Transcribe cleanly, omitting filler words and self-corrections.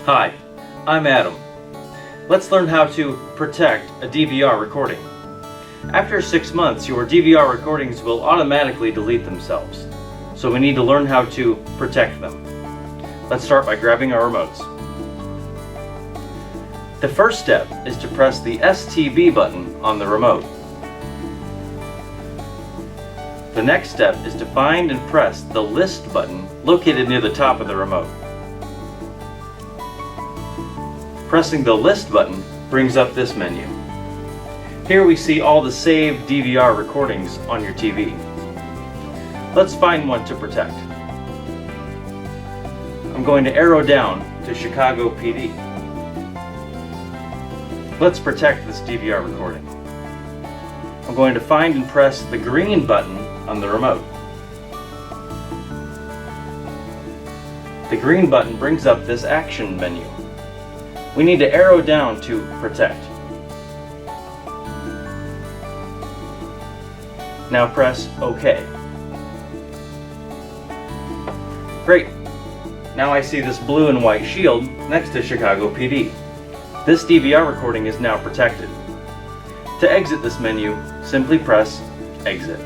Hi, I'm Adam. Let's learn how to protect a DVR recording. After 6 months, your DVR recordings will automatically delete themselves, so we need to learn how to protect them. Let's start by grabbing our remotes. The first step is to press the STB button on the remote. The next step is to find and press the list button located near the top of the remote. Pressing the list button brings up this menu. Here we see all the saved DVR recordings on your TV. Let's find one to protect. I'm going to arrow down to Chicago PD. Let's protect this DVR recording. I'm going to find and press the green button on the remote. The green button brings up this action menu. We need to arrow down to protect. Now press OK. Great! Now I see this blue and white shield next to Chicago PD. This DVR recording is now protected. To exit this menu, simply press Exit.